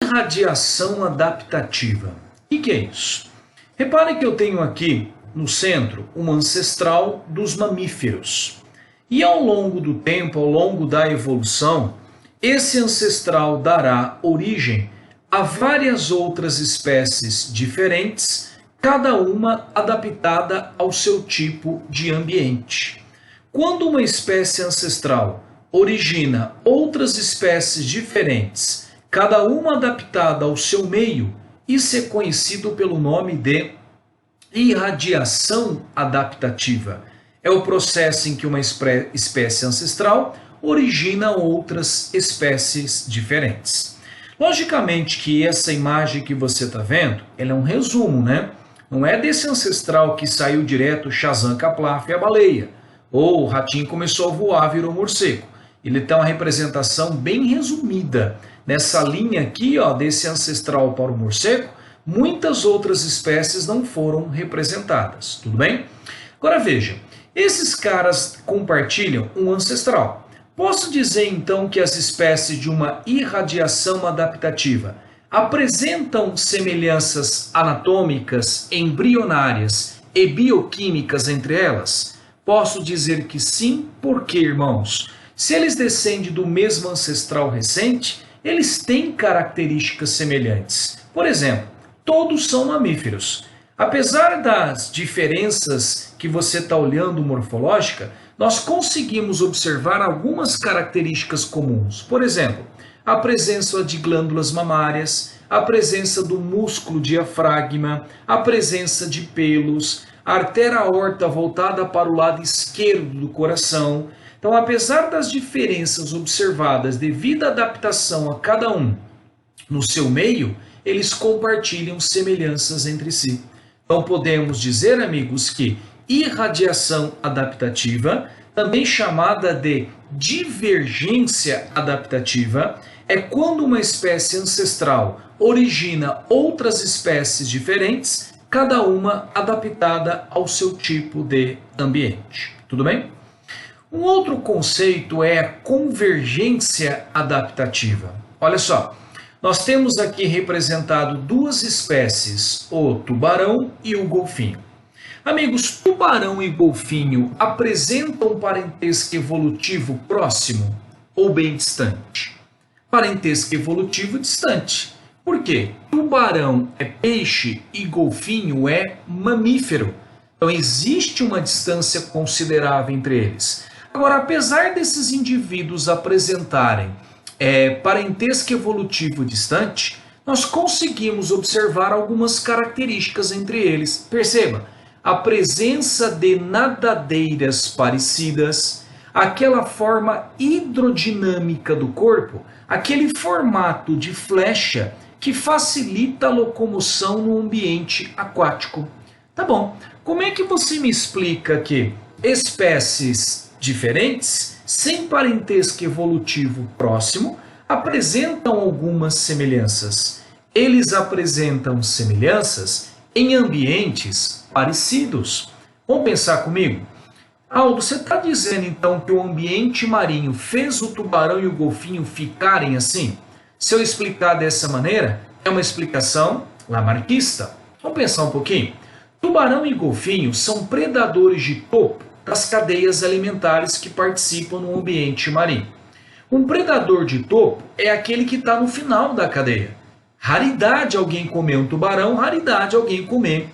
Irradiação adaptativa. O que é isso? Repare que eu tenho aqui no centro um ancestral dos mamíferos. E ao longo do tempo, ao longo da evolução, esse ancestral dará origem a várias outras espécies diferentes, cada uma adaptada ao seu tipo de ambiente. Quando uma espécie ancestral origina outras espécies diferentes, cada uma adaptada ao seu meio, isso é conhecido pelo nome de irradiação adaptativa. É o processo em que uma espécie ancestral origina outras espécies diferentes. Logicamente que essa imagem que você está vendo, ela é um resumo, né? Não é desse ancestral que saiu direto Shazam, Kaplaf e a baleia, ou o ratinho começou a voar, virou morcego. Ele tem uma representação bem resumida. Nessa linha aqui, ó, desse ancestral para o morcego, muitas outras espécies não foram representadas, tudo bem? Agora veja, esses caras compartilham um ancestral. Posso dizer então que as espécies de uma irradiação adaptativa apresentam semelhanças anatômicas, embrionárias e bioquímicas entre elas? Posso dizer que sim, porque, irmãos, se eles descendem do mesmo ancestral recente, eles têm características semelhantes. Por exemplo, todos são mamíferos. Apesar das diferenças que você está olhando morfológica, nós conseguimos observar algumas características comuns. Por exemplo, a presença de glândulas mamárias, a presença do músculo diafragma, a presença de pelos, a artéria aorta voltada para o lado esquerdo do coração. Então, apesar das diferenças observadas devido à adaptação a cada um no seu meio, eles compartilham semelhanças entre si. Então, podemos dizer, amigos, que irradiação adaptativa, também chamada de divergência adaptativa, é quando uma espécie ancestral origina outras espécies diferentes, cada uma adaptada ao seu tipo de ambiente. Tudo bem? Um outro conceito é a convergência adaptativa. Olha só, nós temos aqui representado duas espécies, o tubarão e o golfinho. Amigos, tubarão e golfinho apresentam parentesco evolutivo próximo ou bem distante? Parentesco evolutivo distante. Por quê? Tubarão é peixe e golfinho é mamífero. Então existe uma distância considerável entre eles. Agora, apesar desses indivíduos apresentarem parentesco evolutivo distante, nós conseguimos observar algumas características entre eles. Perceba, a presença de nadadeiras parecidas, aquela forma hidrodinâmica do corpo, aquele formato de flecha que facilita a locomoção no ambiente aquático. Tá bom, como é que você me explica que espécies diferentes, sem parentesco evolutivo próximo, apresentam algumas semelhanças? Eles apresentam semelhanças em ambientes parecidos. Vamos pensar comigo? Aldo, você está dizendo então que o ambiente marinho fez o tubarão e o golfinho ficarem assim? Se eu explicar dessa maneira, é uma explicação lamarquista. Vamos pensar um pouquinho. Tubarão e golfinho são predadores de topo das cadeias alimentares que participam no ambiente marinho. Um predador de topo é aquele que está no final da cadeia. Raridade alguém comer um tubarão, raridade alguém comer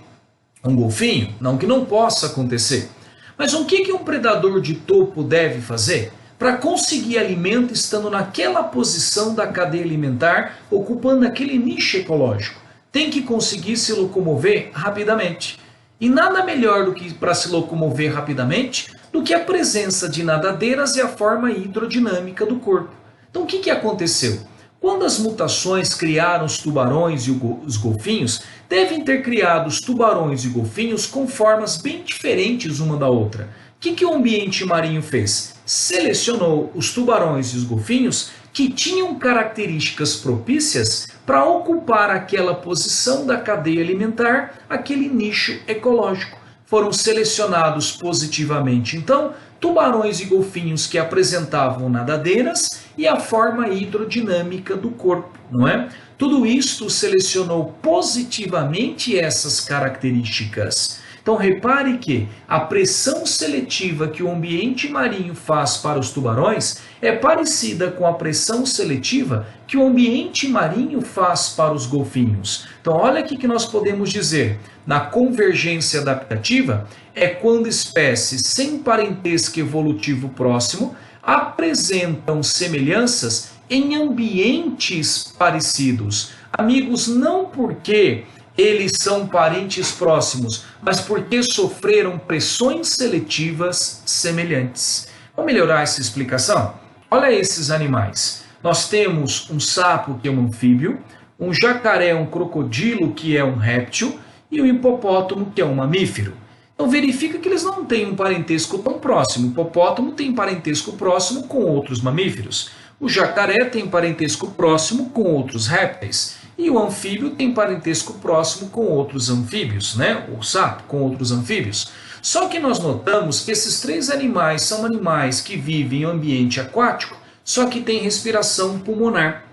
um golfinho. Não que não possa acontecer. Mas o que um predador de topo deve fazer para conseguir alimento estando naquela posição da cadeia alimentar, ocupando aquele nicho ecológico? Tem que conseguir se locomover rapidamente. E nada melhor do que para se locomover rapidamente do que a presença de nadadeiras e a forma hidrodinâmica do corpo. Então o que aconteceu? Quando as mutações criaram os tubarões e os golfinhos, devem ter criado os tubarões e golfinhos com formas bem diferentes uma da outra. O que o ambiente marinho fez? Selecionou os tubarões e os golfinhos que tinham características propícias para ocupar aquela posição da cadeia alimentar, aquele nicho ecológico. Foram selecionados positivamente, então, tubarões e golfinhos que apresentavam nadadeiras e a forma hidrodinâmica do corpo, não é? Tudo isto selecionou positivamente essas características. Então repare que a pressão seletiva que o ambiente marinho faz para os tubarões é parecida com a pressão seletiva que o ambiente marinho faz para os golfinhos. Então olha aqui que nós podemos dizer, na convergência adaptativa é quando espécies sem parentesco evolutivo próximo apresentam semelhanças em ambientes parecidos. Amigos, não porque eles são parentes próximos, mas porque sofreram pressões seletivas semelhantes. Vamos melhorar essa explicação? Olha esses animais. Nós temos um sapo, que é um anfíbio, um jacaré, um crocodilo, que é um réptil, e um hipopótamo, que é um mamífero. Então verifica que eles não têm um parentesco tão próximo. O hipopótamo tem parentesco próximo com outros mamíferos. O jacaré tem parentesco próximo com outros répteis. E o anfíbio tem parentesco próximo com outros anfíbios, né? O sapo com outros anfíbios. Só que nós notamos que esses três animais são animais que vivem em ambiente aquático, só que têm respiração pulmonar.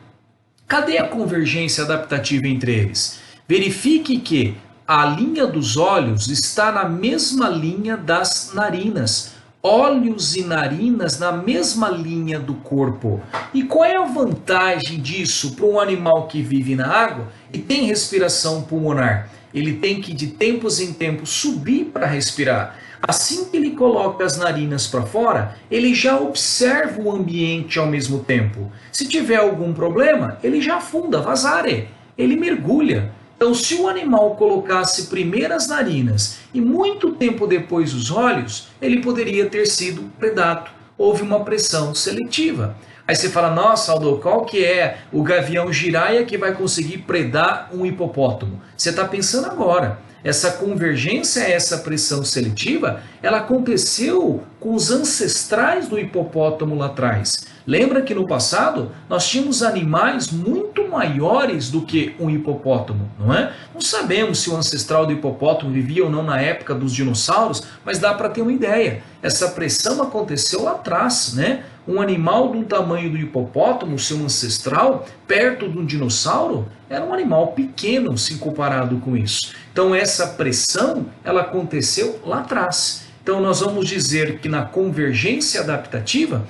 Cadê a convergência adaptativa entre eles? Verifique que a linha dos olhos está na mesma linha das narinas. Olhos e narinas na mesma linha do corpo. E qual é a vantagem disso para um animal que vive na água e tem respiração pulmonar? Ele tem que de tempos em tempos subir para respirar. Assim que ele coloca as narinas para fora, ele já observa o ambiente ao mesmo tempo. Se tiver algum problema, ele já afunda, vazare, ele mergulha. Então, se o animal colocasse primeiro as narinas e muito tempo depois os olhos, ele poderia ter sido predado. Houve uma pressão seletiva. Aí você fala, nossa, Aldo, qual que é o gavião giraia que vai conseguir predar um hipopótamo? Você está pensando agora. Essa convergência, essa pressão seletiva, ela aconteceu com os ancestrais do hipopótamo lá atrás. Lembra que no passado nós tínhamos animais muito maiores do que um hipopótamo, não é? Não sabemos se o ancestral do hipopótamo vivia ou não na época dos dinossauros, mas dá para ter uma ideia. Essa pressão aconteceu lá atrás, né? Um animal do tamanho do hipopótamo, seu ancestral, perto de um dinossauro, era um animal pequeno se comparado com isso. Então essa pressão, ela aconteceu lá atrás. Então nós vamos dizer que na convergência adaptativa,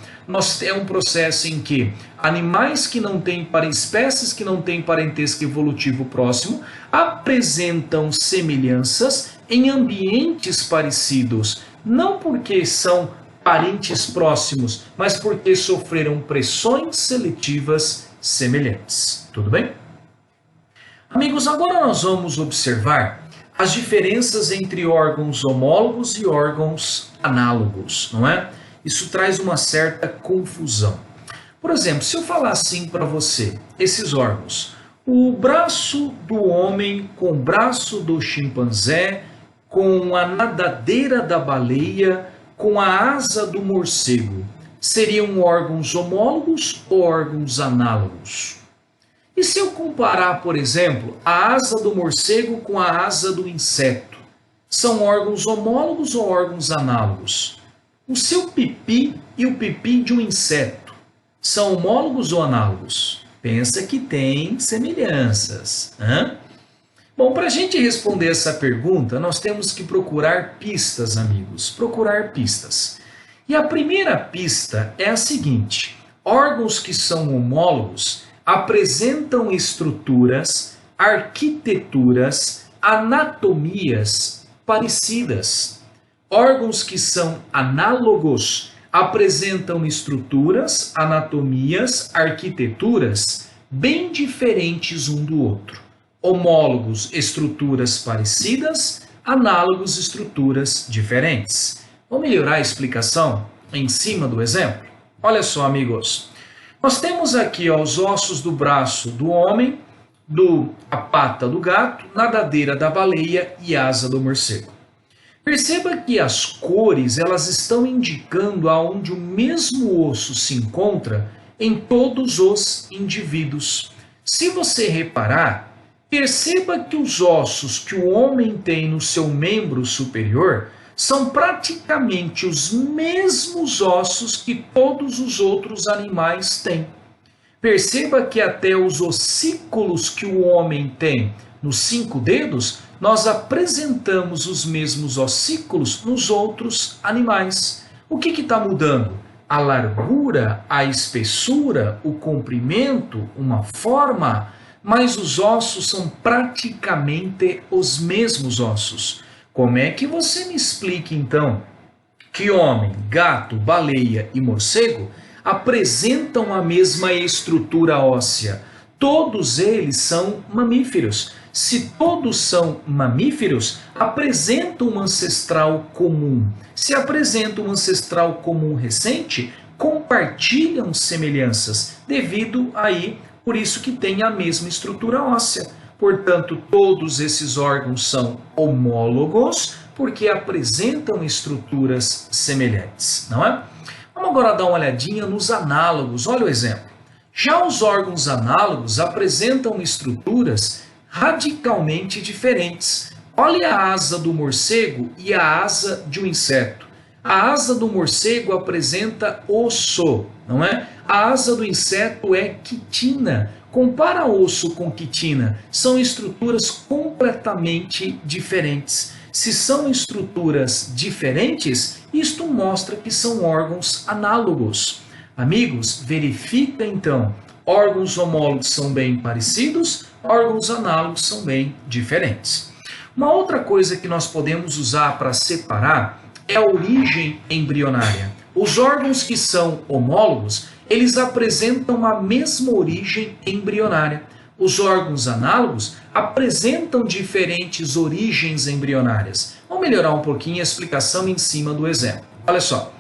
é um processo em que animais que não têm, espécies que não têm parentesco evolutivo próximo, apresentam semelhanças em ambientes parecidos, não porque são parentes próximos, mas porque sofreram pressões seletivas semelhantes. Tudo bem? Amigos, agora nós vamos observar as diferenças entre órgãos homólogos e órgãos análogos, não é? Isso traz uma certa confusão. Por exemplo, se eu falar assim para você, esses órgãos, o braço do homem com o braço do chimpanzé, com a nadadeira da baleia, com a asa do morcego, seriam órgãos homólogos ou órgãos análogos? E se eu comparar, por exemplo, a asa do morcego com a asa do inseto? São órgãos homólogos ou órgãos análogos? O seu pipi e o pipi de um inseto são homólogos ou análogos? Pensa que tem semelhanças. Bom, para a gente responder essa pergunta, nós temos que procurar pistas, amigos. Procurar pistas. E a primeira pista é a seguinte: órgãos que são homólogos apresentam estruturas, arquiteturas, anatomias parecidas. Órgãos que são análogos apresentam estruturas, anatomias, arquiteturas bem diferentes um do outro. Homólogos, estruturas parecidas, análogos, estruturas diferentes. Vamos melhorar a explicação em cima do exemplo? Olha só, amigos. Nós temos aqui os ossos do braço do homem, a pata do gato, nadadeira da baleia e asa do morcego. Perceba que as cores elas estão indicando aonde o mesmo osso se encontra em todos os indivíduos. Se você reparar, perceba que os ossos que o homem tem no seu membro superior são praticamente os mesmos ossos que todos os outros animais têm. Perceba que até os ossículos que o homem tem nos 5 dedos, nós apresentamos os mesmos ossículos nos outros animais. O que está mudando? A largura, a espessura, o comprimento, uma forma, mas os ossos são praticamente os mesmos ossos. Como é que você me explica então que homem, gato, baleia e morcego apresentam a mesma estrutura óssea? Todos eles são mamíferos. Se todos são mamíferos, apresentam um ancestral comum. Se apresentam um ancestral comum recente, compartilham semelhanças, devido aí, por isso que tem a mesma estrutura óssea. Portanto, todos esses órgãos são homólogos, porque apresentam estruturas semelhantes, não é? Vamos agora dar uma olhadinha nos análogos. Olha o exemplo. Já os órgãos análogos apresentam estruturas radicalmente diferentes. Olha a asa do morcego e a asa de um inseto. A asa do morcego apresenta osso, não é? A asa do inseto é quitina. Compara osso com quitina. São estruturas completamente diferentes. Se são estruturas diferentes, isto mostra que são órgãos análogos. Amigos, verifica então. Órgãos homólogos são bem parecidos, órgãos análogos são bem diferentes. Uma outra coisa que nós podemos usar para separar é a origem embrionária. Os órgãos que são homólogos, eles apresentam a mesma origem embrionária. Os órgãos análogos apresentam diferentes origens embrionárias. Vamos melhorar um pouquinho a explicação em cima do exemplo. Olha só,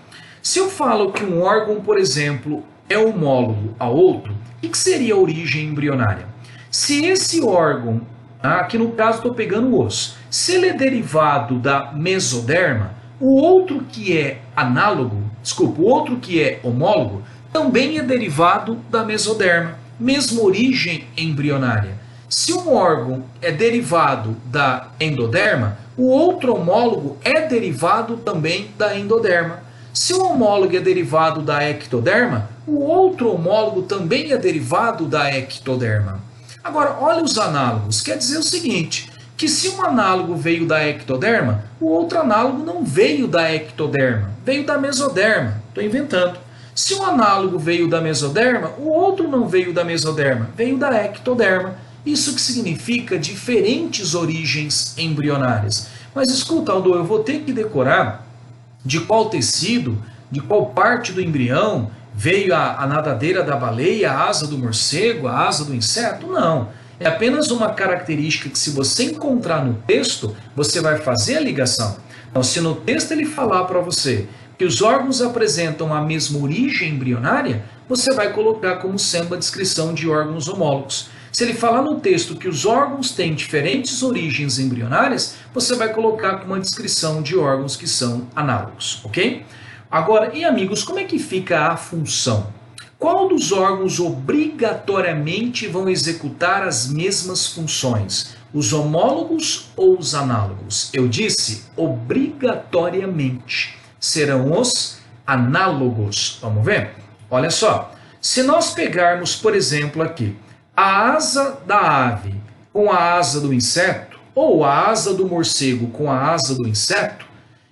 se eu falo que um órgão, por exemplo, é homólogo a outro, o que seria a origem embrionária? Se esse órgão, aqui no caso estou pegando o osso, se ele é derivado da mesoderma, o outro que é o outro que é homólogo, também é derivado da mesoderma, mesma origem embrionária. Se um órgão é derivado da endoderma, o outro homólogo é derivado também da endoderma. Se um homólogo é derivado da ectoderma, o outro homólogo também é derivado da ectoderma. Agora, olha os análogos. Quer dizer o seguinte, que se um análogo veio da ectoderma, o outro análogo não veio da ectoderma, veio da mesoderma. Estou inventando. Se um análogo veio da mesoderma, o outro não veio da mesoderma, veio da ectoderma. Isso que significa diferentes origens embrionárias. Mas escuta, Aldo, eu vou ter que decorar de qual tecido, de qual parte do embrião veio a nadadeira da baleia, a asa do morcego, a asa do inseto? Não. É apenas uma característica que, se você encontrar no texto, você vai fazer a ligação. Então, se no texto ele falar para você que os órgãos apresentam a mesma origem embrionária, você vai colocar como sendo a descrição de órgãos homólogos. Se ele falar no texto que os órgãos têm diferentes origens embrionárias, você vai colocar como uma descrição de órgãos que são análogos, ok? Agora, e amigos, como é que fica a função? Qual dos órgãos obrigatoriamente vão executar as mesmas funções? Os homólogos ou os análogos? Eu disse obrigatoriamente. Serão os análogos. Vamos ver? Olha só. Se nós pegarmos, por exemplo, aqui, a asa da ave com a asa do inseto, ou a asa do morcego com a asa do inseto,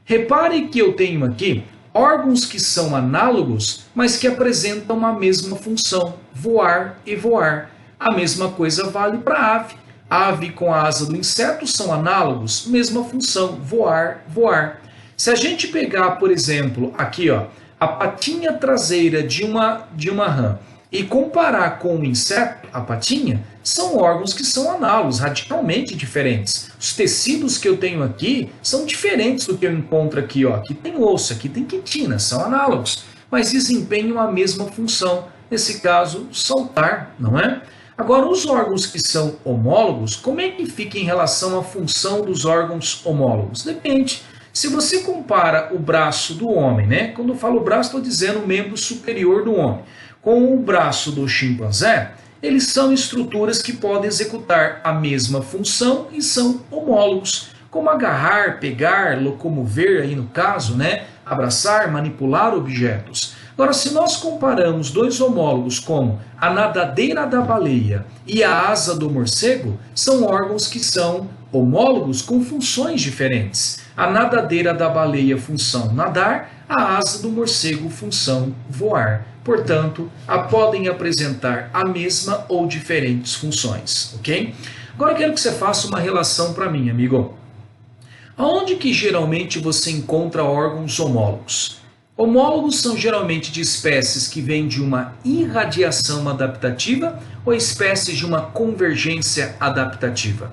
repare que eu tenho aqui órgãos que são análogos, mas que apresentam a mesma função, voar e voar. A mesma coisa vale para a ave. A ave com a asa do inseto são análogos, mesma função, voar, voar. Se a gente pegar, por exemplo, aqui, ó, a patinha traseira de uma rã e comparar com o inseto, a patinha, são órgãos que são análogos, radicalmente diferentes. Os tecidos que eu tenho aqui são diferentes do que eu encontro aqui, ó. Aqui tem osso, aqui tem quitina, são análogos, mas desempenham a mesma função. Nesse caso, saltar, não é? Agora, os órgãos que são homólogos, como é que fica em relação à função dos órgãos homólogos? Depende. Se você compara o braço do homem, né? Quando eu falo braço, estou dizendo o membro superior do homem, com o braço do chimpanzé, eles são estruturas que podem executar a mesma função e são homólogos. como agarrar, pegar, locomover, aí no caso, né? Abraçar, manipular objetos. Agora, se nós comparamos dois homólogos como a nadadeira da baleia e a asa do morcego, são órgãos que são homólogos com funções diferentes. A nadadeira da baleia, função nadar, a asa do morcego, função voar. Portanto, podem apresentar a mesma ou diferentes funções, ok? Agora eu quero que você faça uma relação para mim, amigo. Aonde que geralmente você encontra órgãos homólogos? Homólogos são geralmente de espécies que vêm de uma irradiação adaptativa ou espécies de uma convergência adaptativa?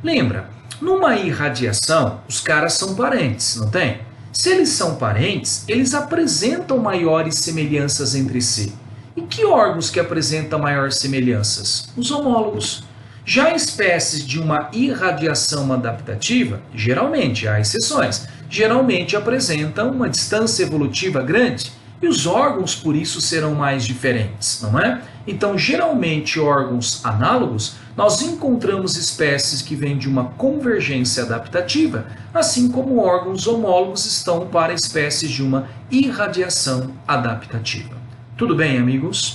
Lembra, numa irradiação, os caras são parentes, não tem? Se eles são parentes, eles apresentam maiores semelhanças entre si. E que órgãos que apresentam maiores semelhanças? Os homólogos. Já espécies de uma irradiação adaptativa, geralmente, há exceções, geralmente apresentam uma distância evolutiva grande e os órgãos por isso serão mais diferentes, não é? Então, geralmente, órgãos análogos, nós encontramos espécies que vêm de uma convergência adaptativa, assim como órgãos homólogos estão para espécies de uma irradiação adaptativa. Tudo bem, amigos?